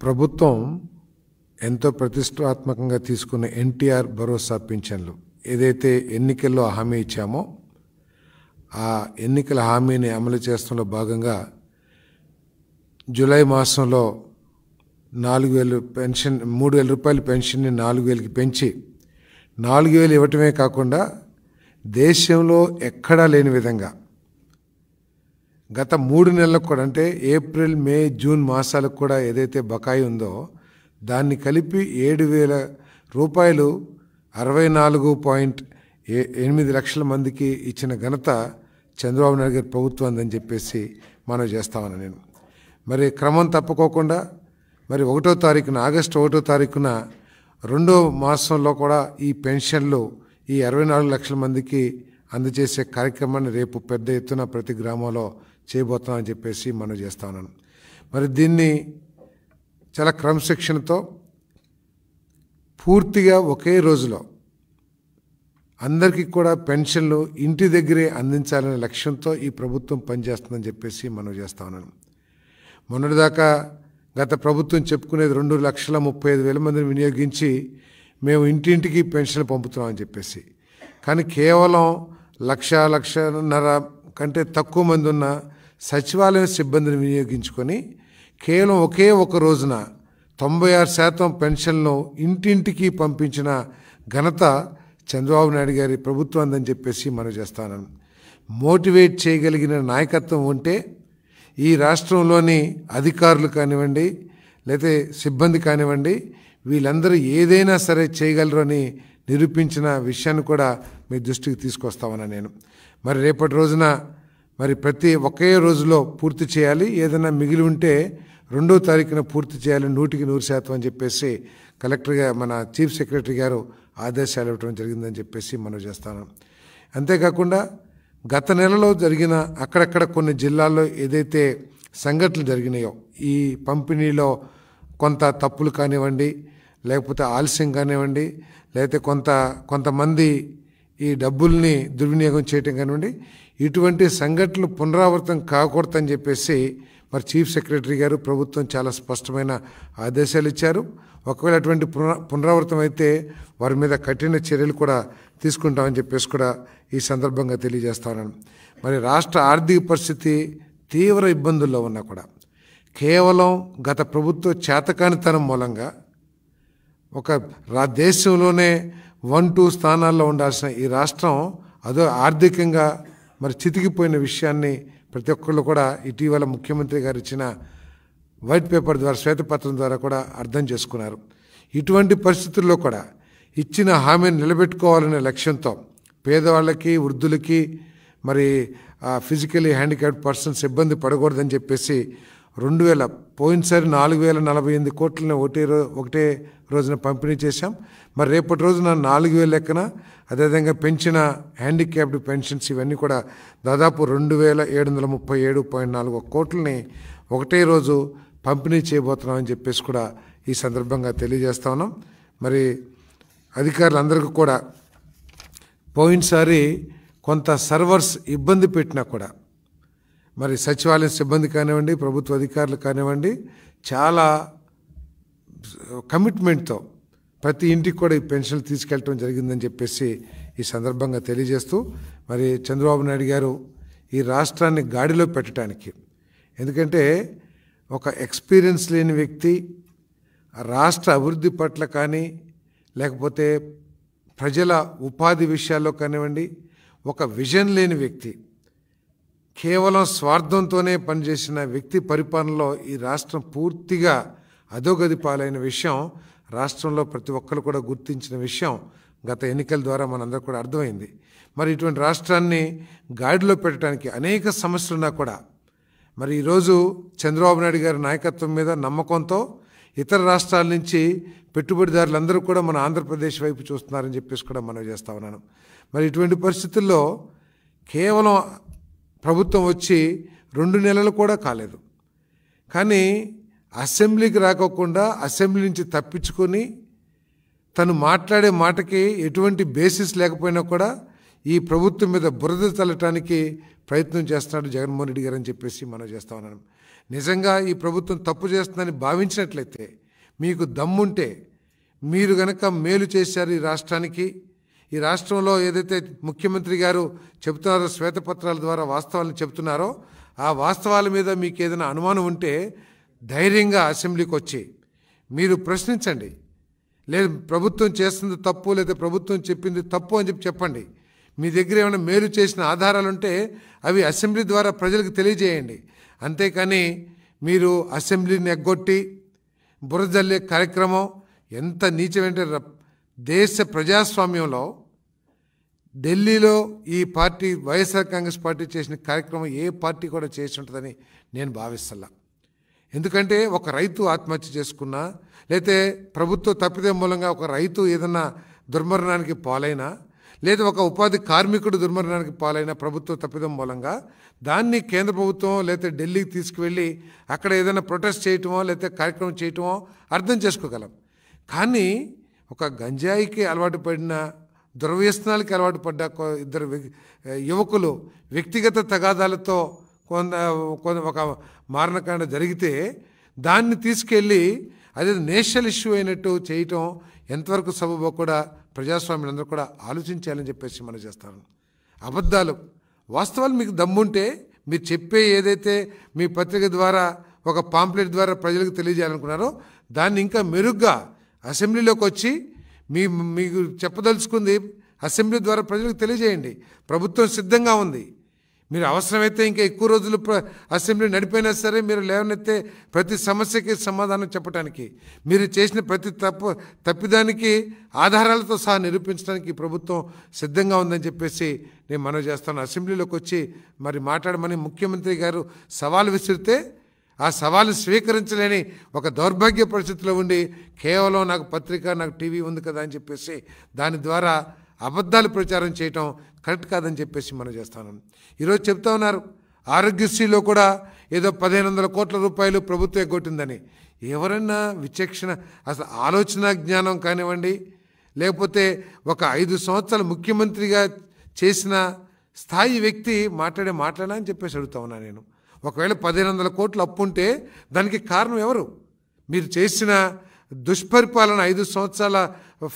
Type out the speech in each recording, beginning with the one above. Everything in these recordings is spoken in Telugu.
ప్రభుత్వం ఎంతో ప్రతిష్టాత్మకంగా తీసుకున్న ఎన్టీఆర్ భరోసా పింఛన్లు ఏదైతే ఎన్నికల్లో హామీ ఇచ్చామో ఆ ఎన్నికల హామీని అమలు చేస్తున్న భాగంగా జూలై మాసంలో 4,000 పెన్షన్ 3,000 రూపాయల పెన్షన్ని 4,000కి పెంచి 4,000 ఇవ్వటమే కాకుండా దేశంలో ఎక్కడా లేని విధంగా గత 3 నెలలకు కూడా అంటే ఏప్రిల్ మే జూన్ మాసాలకు కూడా ఏదైతే బకాయి ఉందో దాన్ని కలిపి 7,000 రూపాయలు 64.8 లక్షల మందికి ఇచ్చిన ఘనత చంద్రబాబు నాయుడు గారి ప్రభుత్వం అందని చెప్పేసి మనం చేస్తామని నేను మరి క్రమం తప్పుకోకుండా మరి 1వ తారీఖున ఆగస్టు 1వ తారీఖున 2వ మాసంలో కూడా ఈ పెన్షన్లు ఈ 64 లక్షల మందికి అందజేసే కార్యక్రమాన్ని రేపు పెద్ద ఎత్తున ప్రతి గ్రామంలో చేయబోతున్నామని చెప్పేసి మనం చేస్తా ఉన్నాను. మరి దీన్ని చాలా క్రమశిక్షణతో పూర్తిగా ఒకే రోజులో అందరికీ కూడా పెన్షన్లు ఇంటి దగ్గరే అందించాలనే లక్ష్యంతో ఈ ప్రభుత్వం పనిచేస్తుందని చెప్పేసి మనం చేస్తా ఉన్నాను. మొన్నటిదాకా గత ప్రభుత్వం చెప్పుకునేది 2,35,000 మందిని వినియోగించి మేము ఇంటింటికి పెన్షన్లు పంపుతున్నామని చెప్పేసి, కానీ కేవలం 1,00,000 కంటే తక్కువ మంది ఉన్న సచివాలయం సిబ్బందిని వినియోగించుకొని కేవలం ఒకే ఒక రోజున 96% పెన్షన్లు ఇంటింటికి పంపించిన ఘనత చంద్రబాబు నాయుడు గారి ప్రభుత్వం అందని చెప్పేసి మనం చేస్తాను. మోటివేట్ చేయగలిగిన నాయకత్వం ఉంటే ఈ రాష్ట్రంలోని అధికారులు కానివ్వండి లేకపోతే సిబ్బంది కానివ్వండి వీళ్ళందరూ ఏదైనా సరే చేయగలరు అని నిరూపించిన విషయాన్ని కూడా మీ దృష్టికి తీసుకొస్తామన్నా నేను. మరి రేపటి రోజున మరి ప్రతి ఒకే రోజులో పూర్తి చేయాలి, ఏదైనా మిగిలి ఉంటే 2వ తారీఖున పూర్తి చేయాలి 100% అని చెప్పేసి కలెక్టర్గా మన చీఫ్ సెక్రటరీ గారు ఆదేశాలు ఇవ్వడం జరిగిందని చెప్పేసి మనం చేస్తాను. అంతేకాకుండా గత నెలలో జరిగిన అక్కడక్కడ కొన్ని జిల్లాల్లో ఏదైతే సంఘటనలు జరిగినాయో ఈ పంపిణీలో కొంత తప్పులు కానివ్వండి లేకపోతే ఆలస్యం కానివ్వండి లేకపోతే కొంతమంది ఈ డబ్బుల్ని దుర్వినియోగం చేయటం కానివ్వండి ఇటువంటి సంఘటనలు పునరావృతం కాకూడదని చెప్పేసి మరి చీఫ్ సెక్రటరీ గారు ప్రభుత్వం చాలా స్పష్టమైన ఆదేశాలు ఇచ్చారు. ఒకవేళ అటువంటి పునరావృతం అయితే వారి మీద కఠిన చర్యలు కూడా తీసుకుంటామని చెప్పేసి కూడా ఈ సందర్భంగా తెలియజేస్తాను. మరి రాష్ట్ర ఆర్థిక పరిస్థితి తీవ్ర ఇబ్బందుల్లో ఉన్నా కూడా కేవలం గత ప్రభుత్వ చేతకానితనం మూలంగా ఒక దేశంలోనే 1-2 స్థానాల్లో ఉండాల్సిన ఈ రాష్ట్రం అదో ఆర్థికంగా మరి చితికిపోయిన విషయాన్ని ప్రతి ఒక్కళ్ళు కూడా ఇటీవల ముఖ్యమంత్రి గారు ఇచ్చిన వైట్ పేపర్ ద్వారా శ్వేతపత్రం ద్వారా కూడా అర్థం చేసుకున్నారు. ఇటువంటి పరిస్థితుల్లో కూడా ఇచ్చిన హామీని నిలబెట్టుకోవాలనే లక్ష్యంతో పేదవాళ్ళకి వృద్ధులకి మరి ఫిజికలీ హ్యాండిక్యాప్డ్ పర్సన్స్ ఇబ్బంది పడకూడదని చెప్పేసి పోయినసారి 4,048 కోట్లని ఒకటే రోజున పంపిణీ చేశాం. మరి రేపటి రోజున 4,000 లెక్కన అదేవిధంగా పెంచిన హ్యాండిక్యాప్డ్ పెన్షన్స్ ఇవన్నీ కూడా దాదాపు 2,737.4 కోట్లని ఒకటే రోజు పంపిణీ చేయబోతున్నామని చెప్పేసి కూడా ఈ సందర్భంగా తెలియజేస్తా ఉన్నాం. మరి అధికారులందరికీ కూడా పోయినసారి కొంత సర్వర్స్ ఇబ్బంది పెట్టినా కూడా మరి సచివాలయం సిబ్బంది కానివ్వండి ప్రభుత్వ అధికారులు కానివ్వండి చాలా కమిట్మెంట్తో ప్రతి ఇంటికి కూడా ఈ పెన్షన్లు తీసుకెళ్ళటం జరిగిందని చెప్పేసి ఈ సందర్భంగా తెలియజేస్తూ మరి చంద్రబాబు నాయుడు గారు ఈ రాష్ట్రాన్ని గాడిలో పెట్టడానికి, ఎందుకంటే ఒక ఎక్స్పీరియన్స్ లేని వ్యక్తి రాష్ట్ర అభివృద్ధి పట్ల కానీ లేకపోతే ప్రజల ఉపాధి విషయాల్లో కానివ్వండి ఒక విజన్ లేని వ్యక్తి కేవలం స్వార్థంతోనే పనిచేసిన వ్యక్తి పరిపాలనలో ఈ రాష్ట్రం పూర్తిగా అధోగతి పాలైన విషయం రాష్ట్రంలో ప్రతి ఒక్కరు కూడా గుర్తించిన విషయం గత ఎన్నికల ద్వారా మనందరూ కూడా అర్థమైంది. మరి ఇటువంటి రాష్ట్రాన్ని గాడిలో పెట్టడానికి అనేక సమస్యలున్నా కూడా మరి ఈరోజు చంద్రబాబు నాయుడు గారి నాయకత్వం మీద నమ్మకంతో ఇతర రాష్ట్రాల నుంచి పెట్టుబడిదారులందరూ కూడా మన ఆంధ్రప్రదేశ్ వైపు చూస్తున్నారని చెప్పేసి కూడా మనం చేస్తా ఉన్నాను. మరి ఇటువంటి పరిస్థితుల్లో కేవలం ప్రభుత్వం వచ్చి 2 నెలలు కూడా కాలేదు, కానీ అసెంబ్లీకి రాకోకుండా అసెంబ్లీ నుంచి తప్పించుకొని తను మాట్లాడే మాటకి ఎటువంటి బేసిస్ లేకపోయినా కూడా ఈ ప్రభుత్వం మీద బురద చల్లటానికి ప్రయత్నం చేస్తున్నాడు జగన్మోహన్ రెడ్డి గారు అని చెప్పేసి మనం చేస్తా ఉన్నాను. నిజంగా ఈ ప్రభుత్వం తప్పు చేస్తుందని భావించినట్లయితే, మీకు దమ్ముంటే, మీరు గనక మేలు చేశారు ఈ రాష్ట్రానికి, ఈ రాష్ట్రంలో ఏదైతే ముఖ్యమంత్రి గారు చెబుతున్నారో, శ్వేతపత్రాల ద్వారా వాస్తవాలను చెబుతున్నారో, ఆ వాస్తవాల మీద మీకు ఏదైనా అనుమానం ఉంటే ధైర్యంగా అసెంబ్లీకి వచ్చి మీరు ప్రశ్నించండి. లేదు ప్రభుత్వం చేస్తుంది తప్పు, లేదా ప్రభుత్వం చెప్పింది తప్పు అని చెప్పండి. మీ దగ్గర ఏమైనా మేలు చేసిన ఆధారాలు ఉంటే అవి అసెంబ్లీ ద్వారా ప్రజలకు తెలియజేయండి. అంతేకాని మీరు అసెంబ్లీని ఎగ్గొట్టి బురదల్లే కార్యక్రమం ఎంత నీచమంటే, దేశ ప్రజాస్వామ్యంలో ఢిల్లీలో ఈ పార్టీ వైఎస్ఆర్ కాంగ్రెస్ పార్టీ చేసిన కార్యక్రమం ఏ పార్టీ కూడా చేసి ఉంటుందని నేను భావిస్తలా. ఎందుకంటే ఒక రైతు ఆత్మహత్య చేసుకున్నా, లేతే ప్రభుత్వ తప్పిదం మూలంగా ఒక రైతు ఏదన్నా దుర్మరణానికి పాలైనా, లేదా ఒక ఉపాధి కార్మికుడు దుర్మరణానికి పాలైన ప్రభుత్వ తప్పిదం మూలంగా దాన్ని కేంద్ర ప్రభుత్వం లేకపోతే ఢిల్లీకి తీసుకువెళ్ళి అక్కడ ఏదైనా ప్రొటెస్ట్ చేయటమో లేకపోతే కార్యక్రమం చేయటమో అర్థం చేసుకోగలం. కానీ ఒక గంజాయికి అలవాటు పడిన, దుర్వ్యసనాలకి అలవాటు పడ్డ ఇద్దరు యువకులు వ్యక్తిగత తగాదాలతో ఒక మారణకాండ జరిగితే దాన్ని తీసుకెళ్ళి అదే నేషనల్ ఇష్యూ అయినట్టు చేయటం ఎంతవరకు సబబో కూడా ప్రజాస్వామ్యులందరూ కూడా ఆలోచించాలని చెప్పేసి మనం చేస్తాను. అబద్ధాలు, వాస్తవాలు మీకు దమ్ముంటే మీరు చెప్పే ఏదైతే మీ పత్రిక ద్వారా ఒక పాంప్లెట్ ద్వారా ప్రజలకు తెలియజేయాలనుకున్నారో దాన్ని ఇంకా మెరుగ్గా అసెంబ్లీలోకి వచ్చి మీకు చెప్పదలుచుకుంది అసెంబ్లీ ద్వారా ప్రజలకు తెలియజేయండి. ప్రభుత్వం సిద్ధంగా ఉంది. మీరు అవసరమైతే ఇంకా ఎక్కువ రోజులు అసెంబ్లీ నడిపోయినా సరే మీరు లేవనెత్తే ప్రతి సమస్యకి సమాధానం చెప్పడానికి, మీరు చేసిన ప్రతి తప్పిదానికి ఆధారాలతో సహా నిరూపించడానికి ఈ ప్రభుత్వం సిద్ధంగా ఉందని చెప్పేసి నేను మనవి చేస్తాను. అసెంబ్లీలోకి వచ్చి మరి మాట్లాడమని ముఖ్యమంత్రి గారు సవాల్ విసిరితే ఆ సవాలు స్వీకరించలేని ఒక దౌర్భాగ్య పరిస్థితిలో ఉండి కేవలం నాకు పత్రిక, నాకు టీవీ ఉంది కదా అని చెప్పేసి దాని ద్వారా అబద్ధాలు ప్రచారం చేయటం కరెక్ట్ కాదని చెప్పేసి మనం చేస్తాను. ఈరోజు చెప్తా ఉన్నారు ఆరోగ్యశ్రీలో కూడా ఏదో 1500 కోట్ల రూపాయలు ప్రభుత్వం ఎగ్గొట్టిందని. ఎవరన్నా విచక్షణ, అసలు ఆలోచన జ్ఞానం కానివ్వండి, లేకపోతే ఒక 5 సంవత్సరాలు ముఖ్యమంత్రిగా చేసిన స్థాయి వ్యక్తి మాట్లాడా అని చెప్పేసి అడుగుతా ఉన్నా నేను. ఒకవేళ 1500 కోట్ల అప్పు ఉంటే దానికి కారణం ఎవరు? మీరు చేసిన దుష్పరిపాలన 5 సంవత్సరాల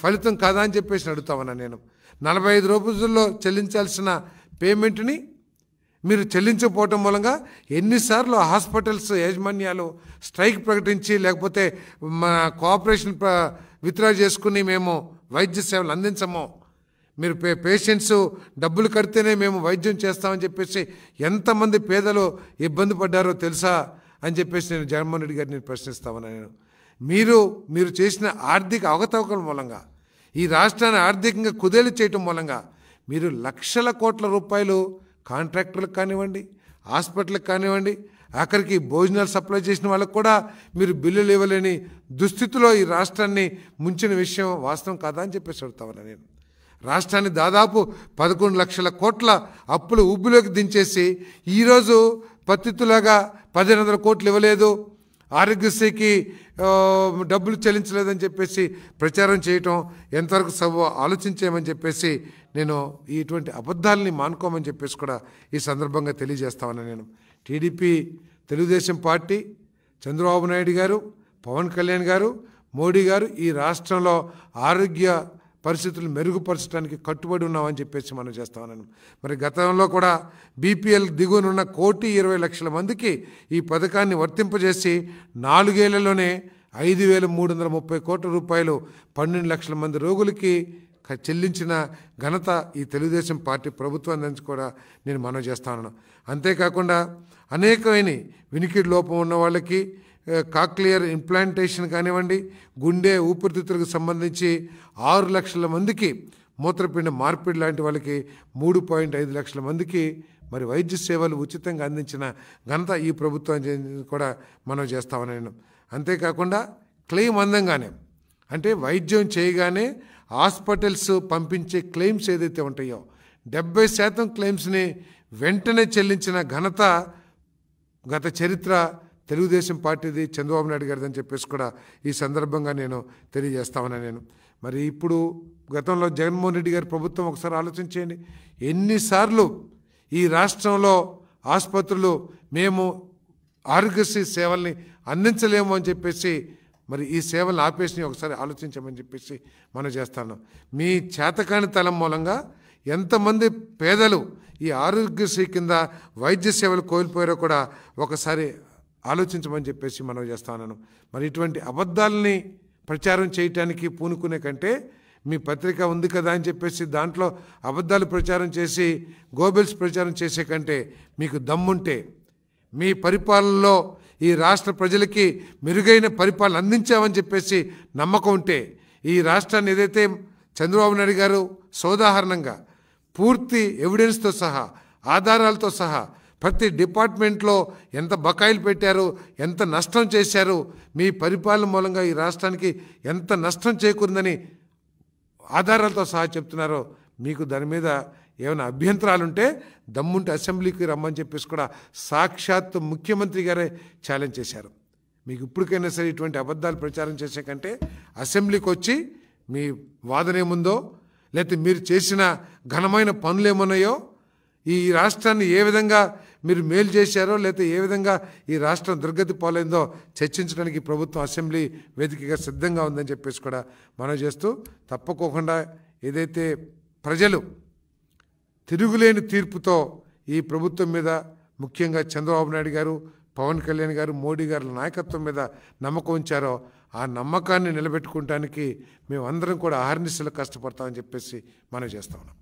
ఫలితం కాదా అని చెప్పేసి అడుగుతా ఉన్నా నేను. 45 రోజుల్లో చెల్లించాల్సిన పేమెంట్ని మీరు చెల్లించకపోవటం మూలంగా ఎన్నిసార్లు హాస్పిటల్స్ యాజమాన్యాలు స్ట్రైక్ ప్రకటించి లేకపోతే మన కోఆపరేషన్ విత్డ్రా చేసుకుని మేము వైద్య సేవలు అందించము, మీరు పేషెంట్స్ డబ్బులు కడితేనే మేము వైద్యం చేస్తామని చెప్పేసి ఎంతమంది పేదలు ఇబ్బంది పడ్డారో తెలుసా అని చెప్పేసి నేను జగన్మోహన్ రెడ్డి గారిని ప్రశ్నిస్తామన్నా నేను. మీరు చేసిన ఆర్థిక అవకతవకల మూలంగా ఈ రాష్ట్రాన్ని ఆర్థికంగా కుదేలు చేయటం మూలంగా మీరు లక్షల కోట్ల రూపాయలు కాంట్రాక్టర్లకు కానివ్వండి, హాస్పిటల్కి కానివ్వండి, ఆఖరికి భోజనాలు సప్లై చేసిన వాళ్ళకు కూడా మీరు బిల్లులు ఇవ్వలేని దుస్థితిలో ఈ రాష్ట్రాన్ని ముంచిన విషయం వాస్తవం కాదా అని చెప్పేసి అడుగుతామన్నా నేను. రాష్ట్రాన్ని దాదాపు 11 లక్షల కోట్ల అప్పులు ఊబిలోకి దించేసి ఈరోజు పత్తితులాగా 1500 కోట్లు ఇవ్వలేదు, ఆరోగ్యశ్రీకి డబ్బులు చెల్లించలేదని చెప్పేసి ప్రచారం చేయటం ఎంతవరకు ఆలోచించేయమని చెప్పేసి నేను ఇటువంటి అబద్ధాలని మానుకోమని చెప్పేసి కూడా ఈ సందర్భంగా తెలియజేస్తామని నేను. టీడీపీ, తెలుగుదేశం పార్టీ, చంద్రబాబు నాయుడు గారు, పవన్ కళ్యాణ్ గారు, మోడీ గారు ఈ రాష్ట్రంలో ఆరోగ్య పరిస్థితులు మెరుగుపరచడానికి కట్టుబడి ఉన్నామని చెప్పేసి మనం చేస్తామన్నాను. మరి గతంలో కూడా బీపీఎల్ దిగువనున్న 1,20,00,000 మందికి ఈ పథకాన్ని వర్తింపజేసి 4 ఏళ్లలోనే 5,330 కోట్ల రూపాయలు 12 లక్షల మంది రోగులకి చెల్లించిన ఘనత ఈ తెలుగుదేశం పార్టీ ప్రభుత్వం నుంచి కూడా నేను మనవి చేస్తాను. అంతేకాకుండా అనేకమైన వినికిడి లోపం ఉన్న వాళ్ళకి కాక్లియర్ ఇంప్లాంటేషన్ కానివ్వండి, గుండె ఊపిరితిత్తులకు సంబంధించి 6 లక్షల మందికి, మూత్రపిండ మార్పిడి లాంటి వాళ్ళకి 3.5 లక్షల మందికి మరి వైద్య సేవలు ఉచితంగా అందించిన ఘనత ఈ ప్రభుత్వం కూడా మనం చేస్తామని నేను. అంతేకాకుండా క్లెయిమ్ అందంగానే, అంటే వైద్యం చేయగానే హాస్పిటల్స్ పంపించే క్లెయిమ్స్ ఏదైతే ఉంటాయో 70% క్లెయిమ్స్ని వెంటనే చెల్లించిన ఘనత గత చరిత్ర తెలుగుదేశం పార్టీది, చంద్రబాబు నాయుడు గారిది అని చెప్పేసి కూడా ఈ సందర్భంగా నేను తెలియజేస్తామని నేను. మరి ఇప్పుడు గతంలో జగన్మోహన్ రెడ్డి గారి ప్రభుత్వం ఒకసారి ఆలోచించేయండి, ఎన్నిసార్లు ఈ రాష్ట్రంలో ఆసుపత్రులు మేము ఆరోగ్యశ్రీ సేవల్ని అందించలేము అని చెప్పేసి మరి ఈ సేవలను ఆపేసి ఒకసారి ఆలోచించమని చెప్పేసి మనం చేస్తాను. మీ చేతకాని తలం మూలంగా ఎంతమంది పేదలు ఈ ఆరోగ్యశ్రీ కింద వైద్య సేవలు కోల్పోయారో కూడా ఒకసారి ఆలోచించమని చెప్పేసి మనం చేస్తాను. మరి ఇటువంటి అబద్ధాలని ప్రచారం చేయటానికి పూనుకునే కంటే మీ పత్రిక ఉంది కదా అని చెప్పేసి దాంట్లో అబద్ధాలు ప్రచారం చేసి గోబెల్స్ ప్రచారం చేసే కంటే మీకు దమ్ముంటే, మీ పరిపాలనలో ఈ రాష్ట్ర ప్రజలకి మెరుగైన పరిపాలన అందించామని చెప్పేసి నమ్మకం ఉంటే, ఈ రాష్ట్రాన్ని ఏదైతే చంద్రబాబు నాయుడు గారు సోదాహరణంగా పూర్తి ఎవిడెన్స్తో సహా ఆధారాలతో సహా ప్రతి డిపార్ట్మెంట్లో ఎంత బకాయిలు పెట్టారు, ఎంత నష్టం చేశారు, మీ పరిపాలన మూలంగా ఈ రాష్ట్రానికి ఎంత నష్టం చేకూరిందని ఆధారాలతో సహా చెప్తున్నారో, మీకు దాని మీద ఏమైనా అభ్యంతరాలుంటే దమ్ముంటే అసెంబ్లీకి రమ్మని చెప్పేసి కూడా సాక్షాత్ ముఖ్యమంత్రి గారే ఛాలెంజ్ చేశారు. మీకు ఇప్పటికైనా సరే ఇటువంటి అబద్ధాలు ప్రచారం చేసే కంటే అసెంబ్లీకి వచ్చి మీ వాదన ఏముందో, లేకపోతే మీరు చేసిన ఘనమైన పనులు ఏమున్నాయో, ఈ రాష్ట్రాన్ని ఏ విధంగా మీరు మేలు చేశారో, లేకపోతే ఏ విధంగా ఈ రాష్ట్రం దుర్గతి పాలైందో చర్చించడానికి ప్రభుత్వం అసెంబ్లీ వేదికగా సిద్ధంగా ఉందని చెప్పేసి కూడా మనం చేస్తూ, తప్పకోకుండా ఏదైతే ప్రజలు తిరుగులేని తీర్పుతో ఈ ప్రభుత్వం మీద, ముఖ్యంగా చంద్రబాబు నాయుడు గారు, పవన్ కళ్యాణ్ గారు, మోడీ గారి నాయకత్వం మీద నమ్మకం ఉంచారో ఆ నమ్మకాన్ని నిలబెట్టుకోవడానికి మేమందరం కూడా అహర్నిశలు కష్టపడతామని చెప్పేసి మనం చేస్తా ఉన్నాం.